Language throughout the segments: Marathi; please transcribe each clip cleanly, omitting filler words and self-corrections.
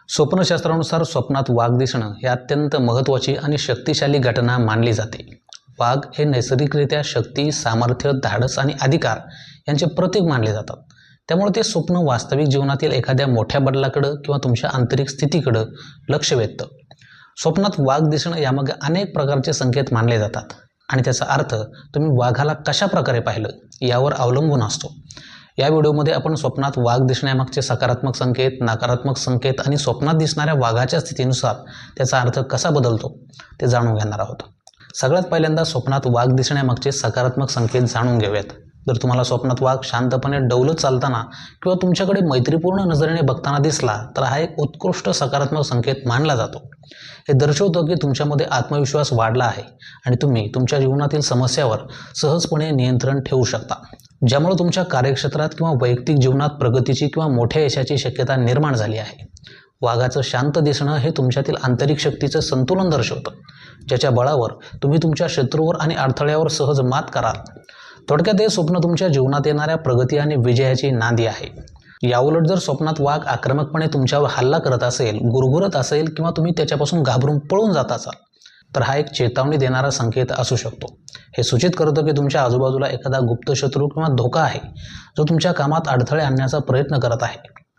स्वप्नशास्त्रानुसार स्वप्नात वाघ दिसणं ही अत्यंत महत्त्वाची आणि शक्तिशाली घटना मानली जाते। वाघ हे नैसर्गिकरित्या शक्ती, सामर्थ्य, धाडस आणि अधिकार यांचे प्रतीक मानले जातात। त्यामुळे ते स्वप्न वास्तविक जीवनातील एखाद्या मोठ्या बदलाकडे किंवा तुमच्या आंतरिक स्थितीकडे लक्ष वेधतं। स्वप्नात वाघ दिसणं यामागे अनेक प्रकारचे संकेत मानले जातात आणि त्याचा अर्थ तुम्ही वाघाला कशा प्रकारे पाहिलं यावर अवलंबून असतो। या व्हिडिओमध्ये आपण स्वप्नात वाघ दिसण्यामागचे सकारात्मक संकेत, नकारात्मक संकेत आणि स्वप्नात दिसणाऱ्या वाघाच्या स्थितीनुसार त्याचा अर्थ कसा बदलतो ते जाणून घेणार आहोत। सगळ्यात पहिल्यांदा स्वप्नात वाघ दिसण्यामागचे सकारात्मक संकेत जाणून घेऊयात। जर तुम्हाला स्वप्नात वाघ शांतपणे डौलत चालताना किंवा तुमच्याकडे मैत्रीपूर्ण नजरेने बघताना दिसला तर हा एक उत्कृष्ट सकारात्मक संकेत मानला जातो। हे दर्शवतं की तुमच्यामध्ये आत्मविश्वास वाढला आहे आणि तुम्ही तुमच्या जीवनातील समस्यावर सहजपणे नियंत्रण ठेवू शकता, ज्यामुळे तुमच्या कार्यक्षेत्रात किंवा वैयक्तिक जीवनात प्रगतीची किंवा मोठ्या यशाची शक्यता निर्माण झाली आहे। वाघाचं शांत दिसणं हे तुमच्यातील आंतरिक शक्तीचं संतुलन दर्शवतं, ज्याच्या बळावर तुम्ही तुमच्या शत्रूवर आणि अडथळ्यावर सहज मात कराल। थोडक्यात हे स्वप्न तुमच्या जीवनात येणाऱ्या प्रगती आणि विजयाची नांदी आहे। याउलट जर स्वप्नात वाघ आक्रमकपणे तुमच्यावर हल्ला करत असेल, गुरगुरत असेल किंवा तुम्ही त्याच्यापासून घाबरून पळून जात असाल तर हा एक चेतावणी देणारा संकेत असू शकतो। हे सूचित करतं की तुमच्या आजूबाजूला एखादा गुप्त शत्रू किंवा धोका आहे जो तुमच्या कामात अडथळे आणण्याचा प्रयत्न करत आहे।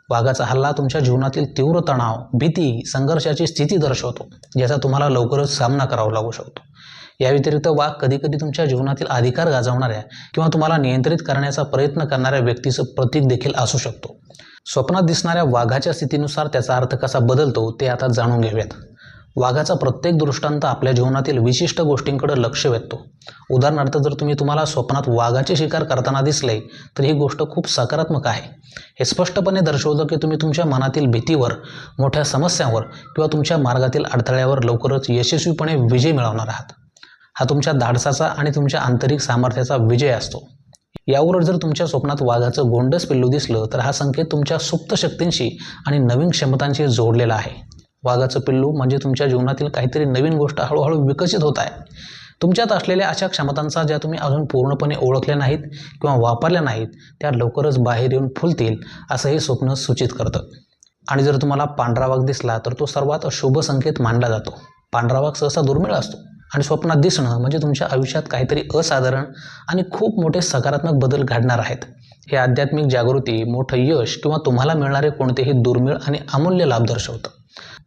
वाघाचा हल्ला तुमच्या जीवनातील तीव्र तणाव, भीती, संघर्षाची स्थिती दर्शवतो, ज्याचा तुम्हाला लवकरच सामना करावा लागू शकतो। या व्यतिरिक्त वाघ कधीकधी तुमच्या जीवनातील अधिकार गाजवणाऱ्या किंवा तुम्हाला नियंत्रित करण्याचा प्रयत्न करणाऱ्या व्यक्तीचं प्रतीक देखील असू शकतो। स्वप्नात दिसणाऱ्या वाघाच्या स्थितीनुसार त्याचा अर्थ कसा बदलतो ते आता जाणून घेऊयात। वाघाचा प्रत्येक दृष्टांत आपल्या जीवनातील विशिष्ट गोष्टींकडे लक्ष वेधतो। उदाहरणार्थ, जर तुम्हाला स्वप्नात वाघाचे शिकार करताना दिसले तर ही गोष्ट खूप सकारात्मक आहे। हे स्पष्टपणे दर्शवतं की तुम्ही तुमच्या मनातील भीतीवर, मोठ्या समस्यांवर किंवा तुमच्या मार्गातील अडथळ्यावर लवकरच यशस्वीपणे विजय मिळवणार आहात। हा तुमच्या धाडसाचा आणि तुमच्या आंतरिक सामर्थ्याचा विजय असतो। यावर जर तुमच्या स्वप्नात वाघाचं गोंडस पिल्लू दिसलं तर हा संकेत तुमच्या सुप्त शक्तींशी आणि नवीन क्षमतांशी जोडलेला आहे। वाघाचं पिल्लू म्हणजे तुमच्या जीवनातील काहीतरी नवीन गोष्ट हळूहळू विकसित होत आहे। तुमच्यात असलेल्या अशा क्षमतांचा ज्या तुम्ही अजून पूर्णपणे ओळखल्या नाहीत किंवा वापरल्या नाहीत त्या लवकरच बाहेर येऊन फुलतील असं हे स्वप्न सूचित करतं। आणि जर तुम्हाला पांढरा वाघ दिसला तर तो सर्वात शुभ संकेत मानला जातो। पांढरा वाघ सहसा दुर्मिळ असतो आणि स्वप्नात दिसणं म्हणजे तुमच्या आयुष्यात काहीतरी असाधारण आणि खूप मोठे सकारात्मक बदल घडणार आहेत। हे आध्यात्मिक जागृती, मोठं यश किंवा तुम्हाला मिळणारे कोणतेही दुर्मिळ आणि अमूल्य लाभ दर्शवतं।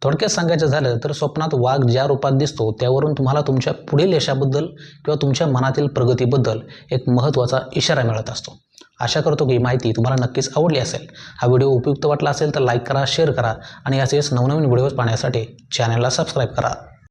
थोडक्यात सांगायचं झालं तर स्वप्नात वाघ ज्या रूपात दिसतो त्यावरून तुम्हाला तुमच्या पुढील यशाबद्दल किंवा तुमच्या मनातील प्रगतीबद्दल एक महत्त्वाचा इशारा मिळत असतो। आशा करतो की ही माहिती तुम्हाला नक्कीच आवडली असेल। हा व्हिडिओ उपयुक्त वाटला असेल तर लाईक करा, शेअर करा आणि असेच नवनवीन व्हिडिओज पाहण्यासाठी चॅनलला सबस्क्राईब करा।